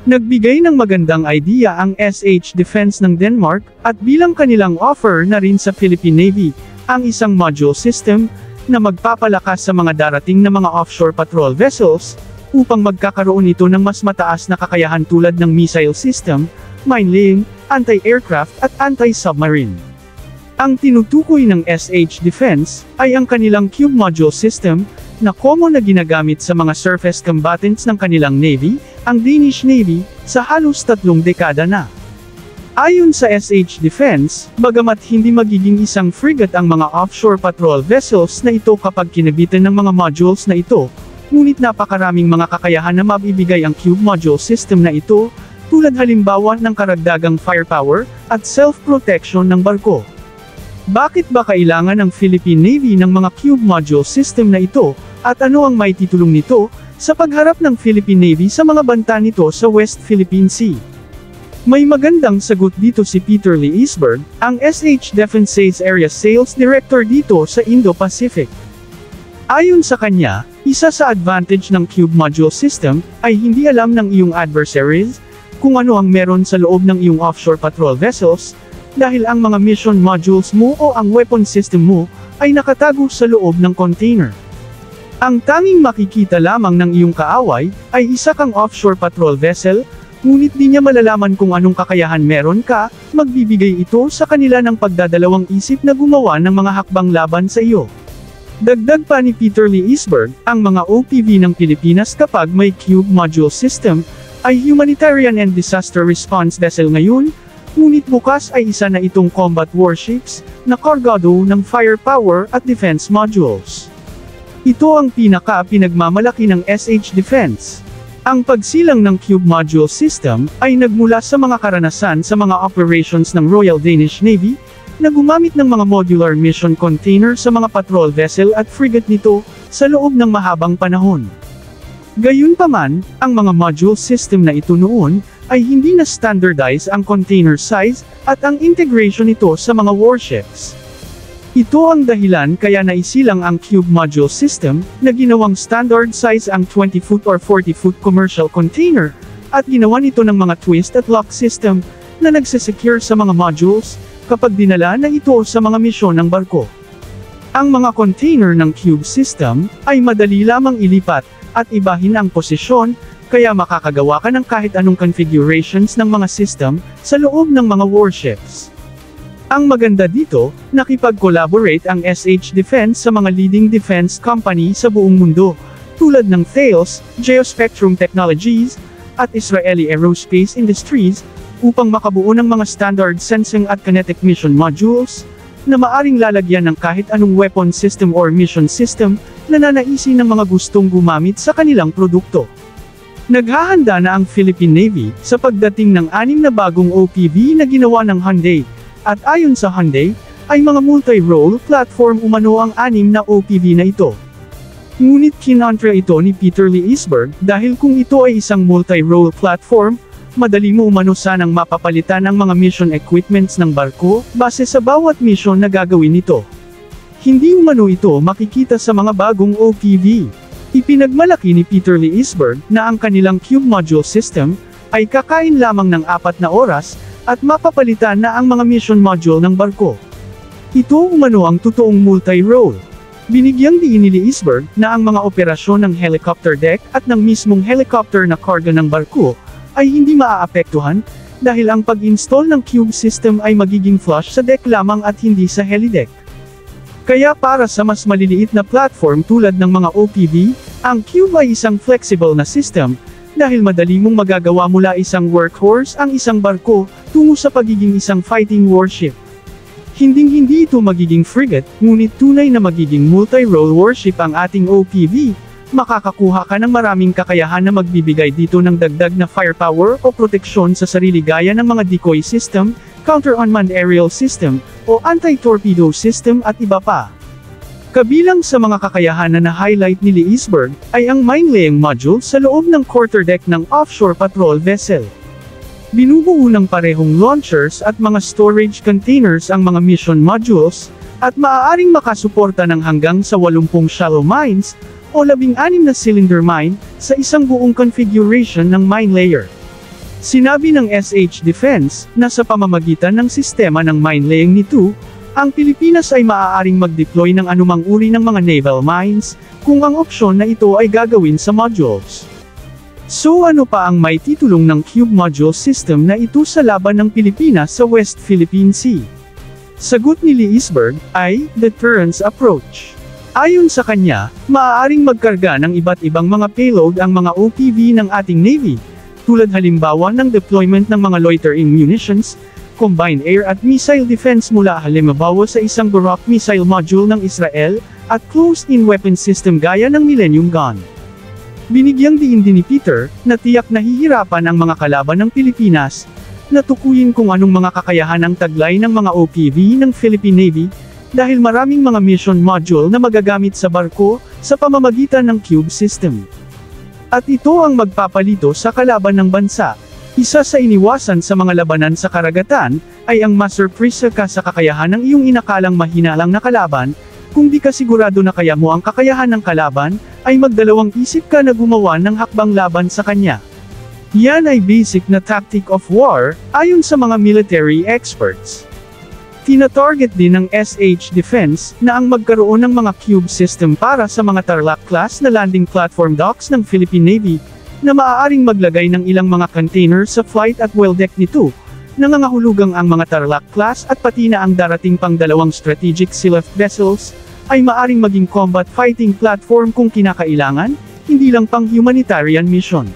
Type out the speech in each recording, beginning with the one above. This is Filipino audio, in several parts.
Nagbigay ng magandang idea ang SH Defense ng Denmark, at bilang kanilang offer na rin sa Philippine Navy, ang isang module system, na magpapalakas sa mga darating na mga offshore patrol vessels, upang magkakaroon ito ng mas mataas na kakayahan tulad ng missile system, mine laying, anti-aircraft at anti-submarine. Ang tinutukoy ng SH Defense, ay ang kanilang cube module system, na common na ginagamit sa mga surface combatants ng kanilang Navy, ang Danish Navy, sa halos 3 dekada na. Ayon sa SH Defense, bagamat hindi magiging isang frigate ang mga offshore patrol vessels na ito kapag kinabitan ng mga modules na ito, ngunit napakaraming mga kakayahan na mabibigay ang cube module system na ito, tulad halimbawa ng karagdagang firepower, at self-protection ng barko. Bakit ba kailangan ng Philippine Navy ng mga cube module system na ito, at ano ang maitutulong nito, sa pagharap ng Philippine Navy sa mga banta nito sa West Philippine Sea? May magandang sagot dito si Peter Lee Isberg, ang SH Defense Area Sales Director dito sa Indo-Pacific. Ayon sa kanya, isa sa advantage ng cube module system, ay hindi alam ng iyong adversaries, kung ano ang meron sa loob ng iyong offshore patrol vessels, dahil ang mga mission modules mo o ang weapon system mo, ay nakatago sa loob ng container. Ang tanging makikita lamang ng iyong kaaway, ay isa kang offshore patrol vessel, ngunit di niya malalaman kung anong kakayahan meron ka, magbibigay ito sa kanila ng pagdadalawang isip na gumawa ng mga hakbang laban sa iyo. Dagdag pa ni Peter Lee Isberg, ang mga OPV ng Pilipinas kapag may cube module system, ay humanitarian and disaster response vessel ngayon, ngunit bukas ay isa na itong combat warships, na kargado ng firepower at defense modules. Ito ang pinagmamalaki ng SH Defense. Ang pagsilang ng cube module system, ay nagmula sa mga karanasan sa mga operations ng Royal Danish Navy, na gumamit ng mga modular mission container sa mga patrol vessel at frigate nito, sa loob ng mahabang panahon. Gayunpaman, ang mga module system na ito noon, ay hindi na standardize ang container size, at ang integration nito sa mga warships. Ito ang dahilan kaya naisilang ang cube module system, na ginawang standard size ang 20-foot or 40-foot commercial container, at ginawa nito ng mga twist at lock system, na nagsesecure sa mga modules, kapag dinala na ito sa mga misyon ng barko. Ang mga container ng cube system, ay madali lamang ilipat, at ibahin ang posisyon, kaya makakagawa ka ng kahit anong configurations ng mga system, sa loob ng mga warships. Ang maganda dito, nakipag-collaborate ang SH Defense sa mga leading defense company sa buong mundo, tulad ng Thales, Geospectrum Technologies, at Israeli Aerospace Industries, upang makabuo ng mga standard sensing at kinetic mission modules, na maaring lalagyan ng kahit anong weapon system or mission system, na nanaisin ng mga gustong gumamit sa kanilang produkto. Naghahanda na ang Philippine Navy, sa pagdating ng 6 na bagong OPV na ginawa ng Hyundai, at ayon sa Hyundai, ay mga multi-role platform umano ang 6 na OPV na ito. Ngunit kinontra ito ni Peter Lee Isberg, dahil kung ito ay isang multi-role platform, madali mo umano sanang mapapalitan ang mga mission equipments ng barko, base sa bawat mission na gagawin nito. Hindi umano ito makikita sa mga bagong OPV. Ipinagmalaki ni Peter Lee Isberg, na ang kanilang cube module system, ay kakain lamang ng 4 na oras, at mapapalitan na ang mga mission module ng barko. Ito umano ang totoong multi-role. Binigyang diin ni Lee Isberg, na ang mga operasyon ng helicopter deck, at ng mismong helicopter na karga ng barko, ay hindi maaapektuhan, dahil ang pag-install ng cube system ay magiging flush sa deck lamang at hindi sa helideck. Kaya para sa mas maliliit na platform tulad ng mga OPV, ang cube ay isang flexible na system, dahil madali mong magagawa mula isang workhorse ang isang barko, tungo sa pagiging isang fighting warship. Hinding-hindi ito magiging frigate, ngunit tunay na magiging multi-role warship ang ating OPV, makakakuha ka ng maraming kakayahan na magbibigay dito ng dagdag na firepower o proteksyon sa sarili gaya ng mga decoy system, counter-unmanned aerial system, o anti-torpedo system at iba pa. Kabilang sa mga kakayahan na na-highlight ni Lee Isberg, ay ang mine-laying module sa loob ng quarterdeck ng offshore patrol vessel. Binubuo ng parehong launchers at mga storage containers ang mga mission modules, at maaaring makasuporta ng hanggang sa 80 shallow mines, o 16 na cylinder mine, sa isang buong configuration ng mine layer. Sinabi ng SH Defense na sa pamamagitan ng sistema ng mine laying nito, ang Pilipinas ay maaaring mag-deploy ng anumang uri ng mga naval mines, kung ang opsyon na ito ay gagawin sa modules. So ano pa ang may titulong ng Cube Module System na ito sa laban ng Pilipinas sa West Philippine Sea? Sagot ni Leesburg ay deterrence approach. Ayon sa kanya, maaaring magkarga ng iba't ibang mga payload ang mga OPV ng ating Navy, tulad halimbawa ng deployment ng mga loitering munitions, combined air at missile defense mula halimbawa sa isang Barak missile module ng Israel, at closed-in weapon system gaya ng Millennium Gun. Binigyang diin din ni Peter, na tiyak nahihirapan ang mga kalaban ng Pilipinas, na tukuyin kung anong mga kakayahan ang taglay ng mga OPV ng Philippine Navy, dahil maraming mga mission module na magagamit sa barko, sa pamamagitan ng Cube System. At ito ang magpapalito sa kalaban ng bansa. Isa sa iniwasan sa mga labanan sa karagatan, ay ang masurpresa ka sa kakayahan ng iyong inakalang mahinalang na kalaban, kung di ka sigurado na kaya mo ang kakayahan ng kalaban, ay magdalawang isip ka na gumawa ng hakbang laban sa kanya. Yan ay basic na tactic of war, ayon sa mga military experts. Tina-target din ng SH Defense na ang magkaroon ng mga cube system para sa mga Tarlac-class na landing platform docks ng Philippine Navy, na maaaring maglagay ng ilang mga container sa flight at well deck nito, nangangahulugang ang mga Tarlac-class at pati na ang darating pang dalawang strategic sealift vessels, ay maaring maging combat fighting platform kung kinakailangan, hindi lang pang humanitarian mission.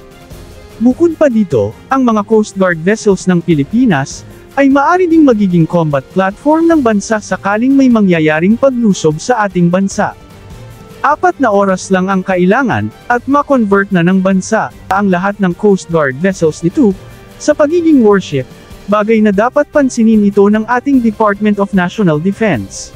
Bukod pa dito, ang mga Coast Guard vessels ng Pilipinas, ay maaari ding magiging combat platform ng bansa sakaling may mangyayaring paglusob sa ating bansa. 4 na oras lang ang kailangan, at ma-convert na ng bansa, ang lahat ng Coast Guard vessels nito, sa pagiging warship, bagay na dapat pansinin ito ng ating Department of National Defense.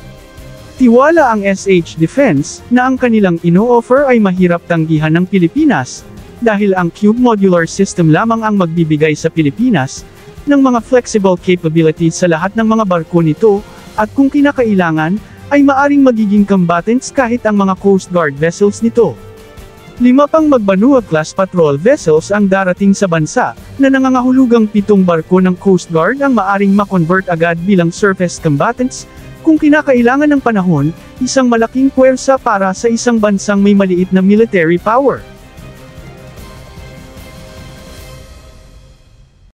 Tiwala ang SH Defense, na ang kanilang ino-offer ay mahirap tanggihan ng Pilipinas, dahil ang Cube Modular System lamang ang magbibigay sa Pilipinas, ng mga flexible capabilities sa lahat ng mga barko nito, at kung kinakailangan, ay maaring magiging combatants kahit ang mga Coast Guard vessels nito. 5 pang Magbanua-class patrol vessels ang darating sa bansa, na nangangahulugang 7 barko ng Coast Guard ang maaring ma-convert agad bilang surface combatants, kung kinakailangan ng panahon, isang malaking puwersa para sa isang bansang may maliit na military power.